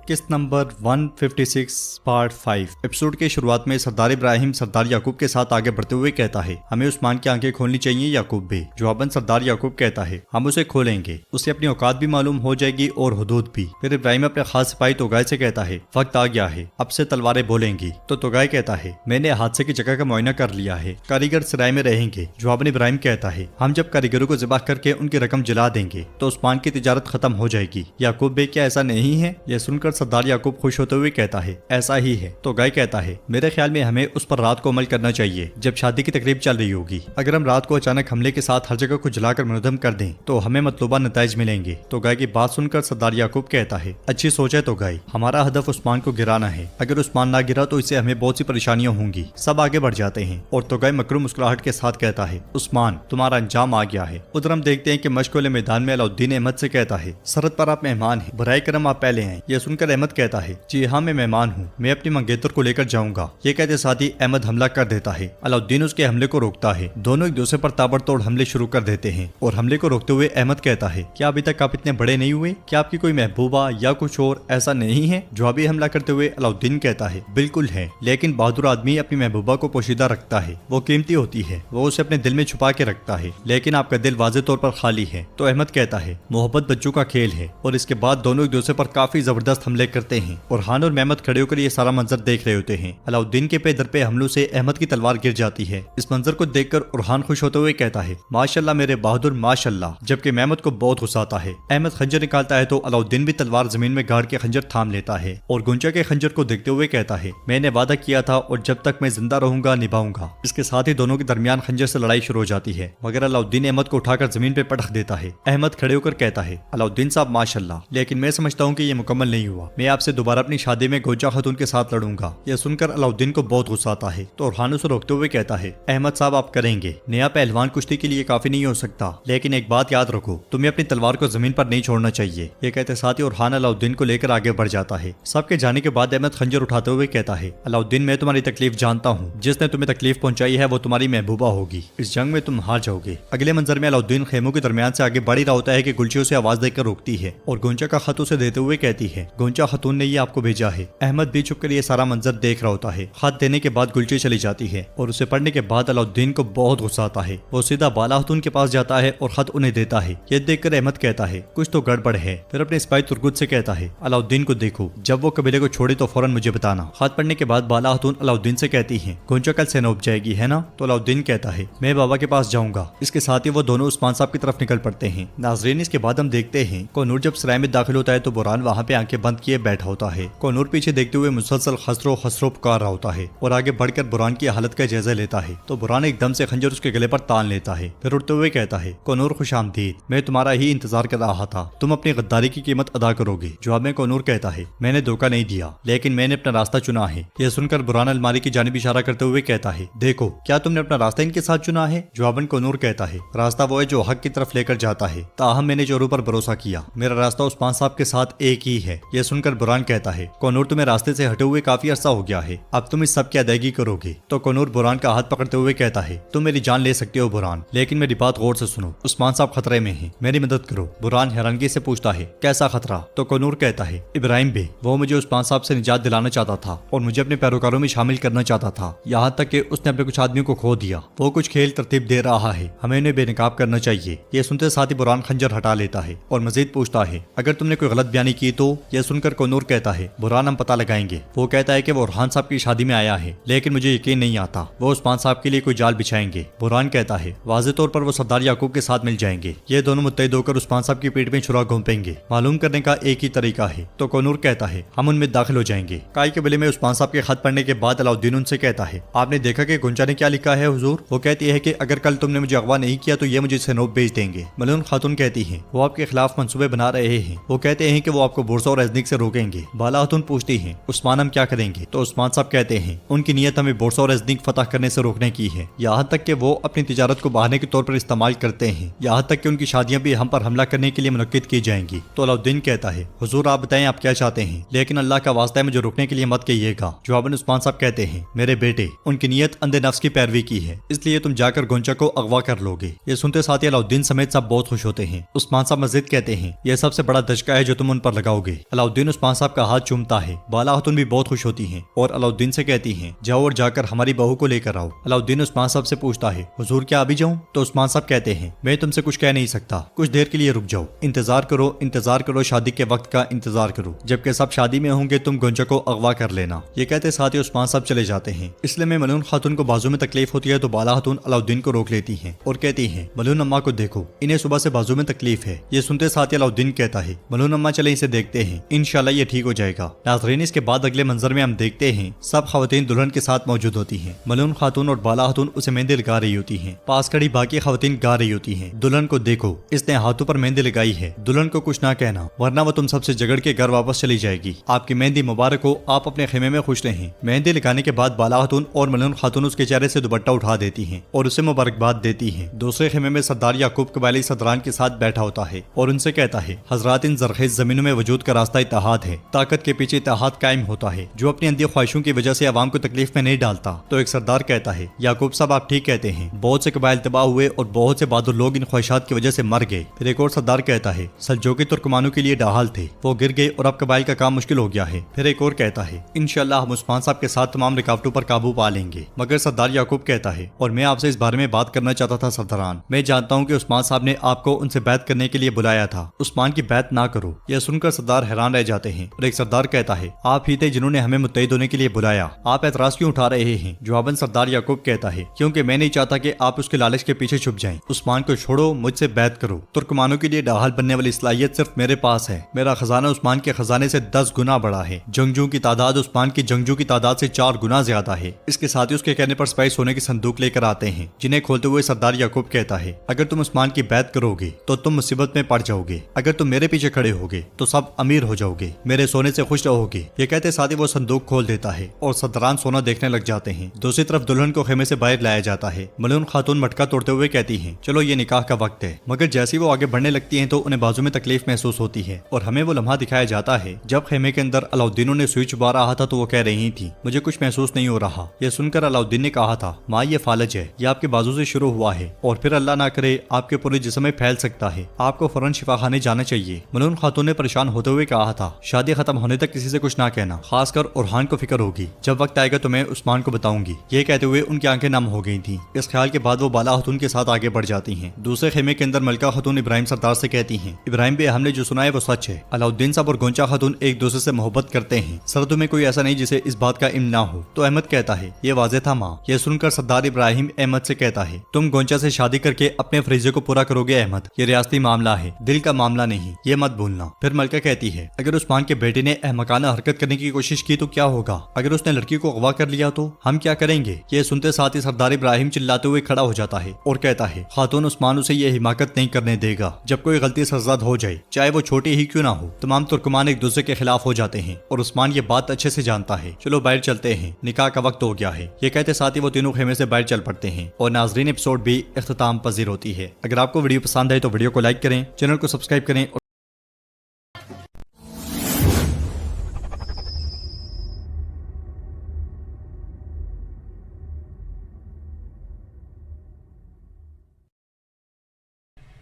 किस्त number 156 part 5। Episode के शुरुआत में सरदार इब्राहिम सरदार याकूब के साथ आगे बढ़ते हुए कहता है, हमें उस्मान की आंखें खोलनी चाहिए। याकूब भी। जवाबन सरदार याकूब कहता है, हम उसे खोलेंगे, उसे अपनी औकात भी मालूम हो जाएगी और हुदूद भी। फिर इब्राहिम अपने खास सिपाही तोगाय से कहता है, वक्त आ गया है, अब से तलवारें बोलेंगी। तो तोगाय कहता है, मैंने हादसे की जगह का मुआयना कर लिया है, कारीगर सराय में रहेंगे। जवाबन इब्राहिम कहता है, हम जब कारीगरों को ज़िबा करके उनकी रकम जला देंगे तो उस्मान की तिजारत खत्म हो जाएगी। याकूब बे, क्या ऐसा नहीं है? यह सुनकर सरदार याकूब खुश होते हुए कहता है, ऐसा ही है। तो गाय कहता है, मेरे ख्याल में हमें उस पर रात को अमल करना चाहिए जब शादी की तकरीब चल रही होगी। अगर हम रात को अचानक हमले के साथ हर जगह को जलाकर मुनहदम कर दें तो हमें मतलूबा नताइज मिलेंगे। तो गाय की बात सुनकर सरदार याकूब कहता है, अच्छी सोच है तो गाय, हमारा हदफ उस्मान को गिराना है। अगर उस्मान ना गिरा तो इससे हमें बहुत सी परेशानियां होंगी। सब आगे बढ़ जाते हैं और तो गाय मकरू मुस्कुराहट के साथ कहता है, उस्मान, तुम्हारा अंजाम आ गया है। उधर हम देखते हैं कि मश्क वाले मैदान में अलाउद्दीन अहमद से कहता है, सरहद पर आप मेहमान हैं, बराए करम आप पहले हैं। यह सुनकर अहमद कहता है, जी हाँ मैं मेहमान हूँ, मैं अपनी मंगेतर को लेकर जाऊंगा। ये कहते साथ ही अहमद हमला कर देता है। अलाउद्दीन उसके हमले को रोकता है। दोनों एक दूसरे पर ताबड़तोड़ हमले शुरू कर देते हैं और हमले को रोकते हुए अहमद कहता है, क्या अभी तक आप इतने बड़े नहीं हुए? क्या आपकी कोई महबूबा या कुछ और ऐसा नहीं है? जवाबी हमला करते हुए अलाउद्दीन कहता है, बिल्कुल है, लेकिन बहादुर आदमी अपनी महबूबा को पोशीदा रखता है, वो कीमती होती है, वो उसे अपने दिल में छुपा के रखता है, लेकिन आपका दिल वाज़ेह तौर पर खाली है। तो अहमद कहता है, मोहब्बत बच्चों का खेल है। और इसके बाद दोनों एक दूसरे पर काफी जबरदस्त हमले करते हैं। उरहान और मेहमद खड़े होकर ये सारा मंजर देख रहे होते हैं। अलाउद्दीन के पे दर पे हमलों से अहमद की तलवार गिर जाती है। इस मंजर को देखकर उरहान खुश होते हुए कहता है, माशाल्लाह मेरे बहादुर माशाल्लाह। जबकि मेहमद को बहुत गुस्सा आता है। अहमद खंजर निकालता है तो अलाउद्दीन भी तलवार जमीन में गाड़ के खंजर थाम लेता है और गुंजा के खंजर को देखते हुए कहता है, मैंने वादा किया था और जब तक मैं जिंदा रहूंगा निभाऊंगा। इसके साथ ही दोनों के दरमियान खंजर से लड़ाई शुरू हो जाती है, मगर अलाउद्दीन अहमद को उठाकर जमीन पे पटक देता है। अहमद खड़े होकर कहता है, अलाउद्दीन साहब माशाल्लाह, लेकिन मैं समझता हूँ कि ये मुकम्मल नहीं हुआ। मैं आपसे दोबारा अपनी शादी में गोंजा खातून के साथ लड़ूंगा। यह सुनकर अलाउद्दीन को बहुत गुस्सा आता है तो उरहान उसे रोकते हुए कहता है, अहमद साहब आप करेंगे, नया पहलवान कुश्ती के लिए काफी नहीं हो सकता, लेकिन एक बात याद रखो, तुम्हें अपनी तलवार को जमीन पर नहीं छोड़ना चाहिए। ये कहते साथ ही उरहान अलाउद्दीन को लेकर आगे बढ़ जाता है। सबके जाने के बाद अहमद खंजर उठाते हुए कहता है, अलाउद्दीन मैं तुम्हारी तकलीफ जानता हूँ, जिसने तुम्हें तकलीफ पहुंचाई है वो तुम्हारी महबूबा होगी। इस जंग में तुम हार जाओगे। अगले मंजर में अलाउद्दीन खेमों के दरमियान से आगे बढ़ ही रहा होता है कि गुलची उसे आवाज देकर रोकती है और गोंजा का खत उसे देते हुए कहती है, गोंजा खातून ने ये आपको भेजा है। अहमद भी छुपकर ये सारा मंजर देख रहा होता है। खत देने के बाद गुलची चली जाती है और उसे पढ़ने के बाद अलाउद्दीन को बहुत गुस्सा आता है। वो सीधा बाला खातून के पास जाता है और खत उन्हें देता है। ये देखकर अहमद कहता है, कुछ तो गड़बड़ है। फिर अपने सिपाही तुर्गुत से कहता है, अलाउद्दीन को देखो, जब वो कबीले को छोड़े तो फौरन मुझे बताना। खत पढ़ने के बाद बाला खातून अलाउद्दीन से कहती है, गोंजा कल सेना उब जाएगी है ना? तो अलाउद्दीन कहता है, मैं बाबा के पास जाऊंगा। इसके साथ ही वो दोनों उस्मान साहब की तरफ निकल पड़ते हैं। नाजरीन, इसके बाद हम देखते हैं कोनूर जब सराय में दाखिल होता है तो बुरहान वहाँ पे आंखें बंद किए बैठा होता है। कोनूर पीछे देखते हुए मुसलसल खसरो खसरो पुकार रहा होता है और आगे बढ़कर बुरहान की हालत का जायजा लेता है। तो बुरहान एकदम से खंजर उसके गले पर तान लेता है। फिर उठते हुए कहता है, कोनूर खुशामदीद, मैं तुम्हारा ही इंतजार कर रहा था, तुम अपनी गद्दारी की कीमत अदा करोगे। जवाब में कोनूर कहता है, मैंने धोखा नहीं दिया, लेकिन मैंने अपना रास्ता चुना है। यह सुनकर बुरहान अलमारी की जानिब इशारा करते हुए कहता है, देखो क्या तुमने अपना रास्ता इनके साथ चुना है? जवाबन कोनूर कहता है, रास्ता वो है जो हक की तरफ लेकर जाता है, ताहम मैंने जोरों पर भरोसा किया, मेरा रास्ता उस्मान साहब के साथ एक ही है। यह सुनकर बुरहान कहता है, कोनूर तुम्हें रास्ते से हटे हुए काफी अरसा हो गया है, अब तुम इस सब की अदायगी करोगे। तो कोनूर बुरहान का हाथ पकड़ते हुए कहता है, तुम मेरी जान ले सकते हो बुरहान, लेकिन मेरी बात गौर से सुनो, उस्मान साहब खतरे में हैं, मेरी मदद करो। बुरहान हैरानगी से पूछता है, कैसा खतरा? तो कोनूर कहता है, इब्राहिम बे, वो मुझे उस्मान साहब से निजात दिलाना चाहता था और मुझे अपने पैरोकारों में शामिल करना चाहता था, यहाँ तक कि उसने अपने कुछ आदमियों को खो दिया। वो कुछ खेल तरतीब दे रहा है, हमें उन्हें बेनकाब करना चाहिए। ये सुनते साथ ही बुरहान खंजर हटा लेता है और मजीद पूछता है, अगर तुमने कोई गलत बयानी की तो? यह सुनकर कोनूर कहता है, बुरहान हम पता लगाएंगे। वो कहता है कि वो उरहान साहब की शादी में आया है, लेकिन मुझे यकीन नहीं आता वो उस्मान साहब के लिए कोई जाल बिछाएंगे। बुरहान कहता है, वाज़ेह तौर पर वो सरदार याकूब के साथ मिल जाएंगे। ये दोनों मुत्तहिद होकर उस्मान साहब की पीठ में छुरा घोंपेंगे। मालूम करने का एक ही तरीका है। तो कोनूर कहता है, हम उनमें दाखिल हो जाएंगे। काई कबीले में उस्मान साहब के खत पढ़ने के बाद अलाउद्दीन उनसे कहता है, आपने देखा कि गुंजा ने क्या लिखा है हुजूर? वो कहती है कि अगर कल तुमने मुझे अगवा नहीं किया तो ये मुझे सेनोब भेज देंगे। मलून खातून कहती है, वो आपके खिलाफ मंसूबे बना रहे हैं। वो कहते हैं कि वो आपको बुरसा और अजनीक से रोकेंगे। बाला खातून पूछती है, उस्मान हम क्या करेंगे? तो उस्मान साहब कहते हैं, उनकी नीयत हमें बुरसा और अजनीक फतह करने से रोकने की है, यहाँ तक कि वो अपनी तिजारत को बहाने के तौर पर इस्तेमाल करते हैं, यहाँ तक कि उनकी शादियां भी हम पर हमला करने के लिए मुनक्किद की जाएंगी। तो अलाउद्दीन कहता है, हुजूर आप बताएं आप क्या चाहते हैं, लेकिन अल्लाह का वास्ता है मुझे रोकने के लिए मत कहिएगा। जवाबन उस्मान साहब कहते हैं, मेरे बेटे, उनकी नीयत अंधे नफ्स की पैरवी की है, इसलिए तुम जाकर गोंचा को अगवा कर लोगे। ये सुनते साथ ही अलाउद्दीन समेत सब बहुत खुश होते हैं। उस्मान साहब मजीद कहते हैं, यह सबसे बड़ा दचका है जो तुम उन पर लगाओगे। अलाउद्दीन अलाउद्दीन उस्मान साहब का हाथ चूमता है। बाला खातून भी बहुत खुश होती हैं और अलाउद्दीन से कहती हैं जाओ और जाकर हमारी बहू को लेकर आओ। अलाउद्दीन उस्मान साहब से पूछता है हुजूर क्या अभी जाऊं? तो उस्मान साहब कहते हैं मैं तुमसे कुछ कह नहीं सकता, कुछ देर के लिए रुक जाओ, इंतजार करो, शादी के वक्त का इंतजार करो, जबकि सब शादी में होंगे तुम गोंचा को अगवा कर लेना। ये कहते साथ ही उस्मान साहब चले जाते हैं। इसलिए में मलून खातून को बाजू में तकलीफ होती है तो बाला खातून अलाउद्दीन को रोक लेती हैं और कहती हैं मलून अम्मा को देखो, इन्हें सुबह से बाजू में तकलीफ है। ये सुनते साथ ही अलाउद्दीन कहता है मलून अम्मा चले इसे देखते हैं, इंशाल्लाह ये ठीक हो जाएगा। नाज़रीन इसके बाद अगले मंजर में हम देखते हैं सब खवातीन दुल्हन के साथ मौजूद होती हैं। मलून खातून और बाला खातून उसे मेहंदी लगा रही होती हैं। पास खड़ी बाकी खवातीन गा रही होती हैं दुल्हन को देखो इसने हाथों पर मेहंदी लगाई है, दुल्हन को कुछ ना कहना वरना वो तुम सबसे झगड़ के घर वापस चली जाएगी। आपकी मेहंदी मुबारक हो, आप अपने खेमे में खुश रहें। मेहंदी लगाने के बाद बाला खातून और मलून खातून उसके चेहरे से दुपट्टा उठा देती हैं और उसे मुबारकबाद देती हैं। दूसरे खेमे में सरदार याकूब कबायली सदरान के साथ बैठा होता है और उनसे कहता है हजरात इन जरखेज जमीनों में वजूद का रास्ता इत्तेहाद है, ताकत के पीछे इत्तेहाद कायम होता है जो अपनी अंधी ख्वाहिशों की वजह से आवाम को तकलीफ में नहीं डालता। तो एक सरदार कहता है याकूब साहब आप ठीक कहते हैं, बहुत से कबाइल तबाह हुए और बहुत से बहादुर लोग इन ख्वाहिशात की वजह से मर गए। फिर एक और सरदार कहता है सल्जोकी तुर्कमानों के लिए डाहाल थे, वो गिर गए और अब कबाइल का काम मुश्किल हो गया है। फिर एक और कहता है इंशाल्लाह हम उस्मान साहब के साथ तमाम रुकावटों पर काबू पा लेंगे। मगर सरदार याकूब कहता है और मैं आपसे इस बारे में बात करना चाहता था सरदारान, मैं जानता हूँ कि उस्मान साहब ने आपको उनसे बैत करने के लिए बुलाया था, उस्मान की बैत ना करो। यह सुनकर सरदार हैरान रह जाते हैं और एक सरदार कहता है आप ही थे जिन्होंने हमें मुत्तहिद होने के लिए बुलाया, आप ऐतराज क्यों उठा रहे हैं? जवाबन सरदार याकूब कहता है क्योंकि मैं नहीं चाहता कि आप उसके लालच के पीछे छुप जाएं। उस्मान को छोड़ो, मुझसे बैत करो। तुर्कमानों के लिए डाहाल बनने वाली सलाहियत सिर्फ मेरे पास है। मेरा खजाना उस्मान के खजाने से 10 गुना बड़ा है। जंगजू की तादाद उस्मान की जंगजू की तादाद से 4 गुना ज्यादा है। इसके साथ ही उसके कहने पर सिपाही सोने की संदूक लेकर आते हैं जिन्हें खोलते हुए सरदार याकूब कहता है अगर तुम उस्मान की बैत करोगे तो तुम मुसीबत में पड़ जाओगे, अगर तुम मेरे पीछे खड़े होगे तो सब अमीर हो जाओगे, मेरे सोने से खुश रहोगे। ये कहते साथ ही वो संदूक खोल देता है और सदरान सोना देखने लग जाते हैं। दूसरी तरफ दुल्हन को खेमे से बाहर लाया जाता है। मलून खातून मटका तोड़ते हुए कहती हैं चलो ये निकाह का वक्त है। मगर जैसे वो आगे बढ़ने लगती हैं तो उन्हें बाजू में तकलीफ महसूस होती है और हमें वो लम्हा दिखाया जाता है जब खेमे के अंदर अलाउद्दीन ने सुई चुबा रहा था तो वो कह रही थी मुझे कुछ महसूस नहीं हो रहा। यह सुनकर अलाउद्दीन ने कहा था माँ ये फालज है, ये आपके बाजू से शुरू हुआ है और फिर अल्लाह ना करे आपके पूरे जिस्म में फैल सकता है, आपको फौरन शिफाखाने जाना चाहिए। मलून खातून ने परेशान होते हुए कहा था शादी खत्म होने तक किसी से कुछ ना कहना, खासकर उरहान को फिक्र होगी, जब वक्त आएगा तो मैं उस्मान को बताऊंगी। ये कहते हुए उनकी आंखें नम हो गई थी। इस ख्याल के बाद वो बाला खातून के साथ आगे बढ़ जाती हैं। दूसरे खेमे के अंदर मलका खातून इब्राहिम सरदार से कहती हैं इब्राहिम भाई हमने जो सुना है वो सच है, अलाउद्दीन साहब और गोंचा खातून एक दूसरे से मोहब्बत करते हैं, सरहदों में कोई ऐसा नहीं जिसे इस बात का इल्म ना हो। तो अहमद कहता है ये वाज़ेह था माँ। यह सुनकर सरदार इब्राहिम अहमद से कहता है तुम गोंचा से शादी करके अपने फरीजे को पूरा करोगे अहमद, ये रियासती मामला है, दिल का मामला नहीं, ये मत भूलना। फिर मलका कहती है अगर उस्मान के बेटे ने अहमकाना हरकत करने की कोशिश की तो क्या होगा, अगर उसने लड़की को अगवा कर लिया तो हम क्या करेंगे। ये सुनते साथ ही सरदार इब्राहिम चिल्लाते हुए खड़ा हो जाता है और कहता है खातून उस्मान उसे ये हिमाकत नहीं करने देगा, जब कोई गलती सरजद हो जाए चाहे वो छोटी ही क्यों ना हो। तमाम तुर्कमान एक दूसरे के खिलाफ हो जाते हैं और उस्मान ये बात अच्छे से जानता है। चलो बाहर चलते हैं, निकाह का वक्त हो गया है। ये कहते साथ ही वो तीनों खेमे से बाहर चल पड़ते हैं और नाजरीन एपिसोड भी इख्तिताम पजीर होती है। अगर आपको वीडियो पसंद आए तो वीडियो को लाइक करें, चैनल को सब्सक्राइब करें।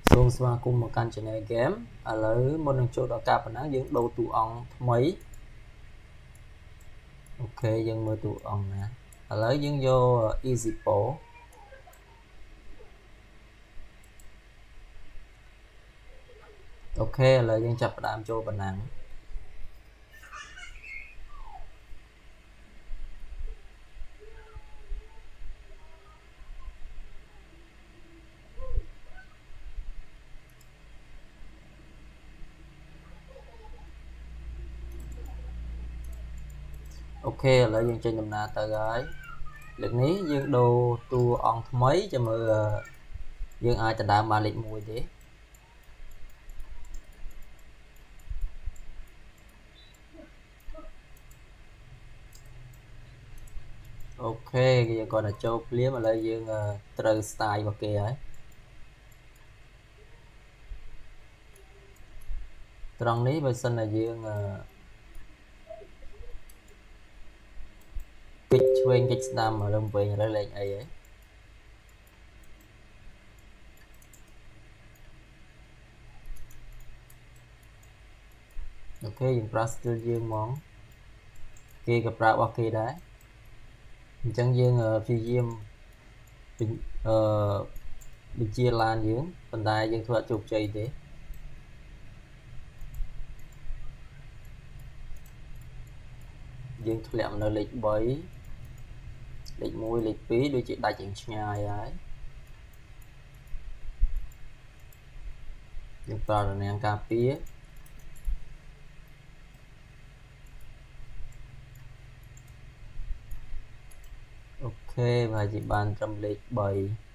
Soon ស្វាគមន៍មកកាន់ Channel Game ឥឡូវមុននឹងចូលដល់ការប៉ុណ្ណឹងយើងដូរតួអង្គថ្មីអូខេយើងមើលតួអង្គណាឥឡូវយើងយក Easy Pro អូខេឥឡូវយើងចាប់ផ្ដើមចូលប៉ុណ្ណឹងអូខេឥឡូវយើងចេញដំណើរទៅហើយលើកនេះយើងដូរតួអង្គថ្មីចាំមើលយើងអាចដណ្ដើមបានលេខ1ទេអូខេយើងគាត់ទៅចូលភ្លាមឥឡូវយើងត្រូវ style របស់គេហើយត្រង់នេះបើសិនតែយើងគិតឆ្វេងគិតស្ដាំរំវែងឥឡូវលេខអីហើយអូ យើងប្រើ skill យើងហ្មងគេក៏ប្រើរបស់គេដែរអញ្ចឹងយើងព្យាយាមបញ្ជាឡានយើងប៉ុន្តែយើងធ្វើអត់ជោគជ័យទេយើងធ្លាក់នៅលេខ3លេខ1លេខ2ដូចជាដាច់យ៉ាងឆ្ងាយហើយយើងប្រើរនាំងការពារអូខេហើយជាបានត្រឹមលេខ3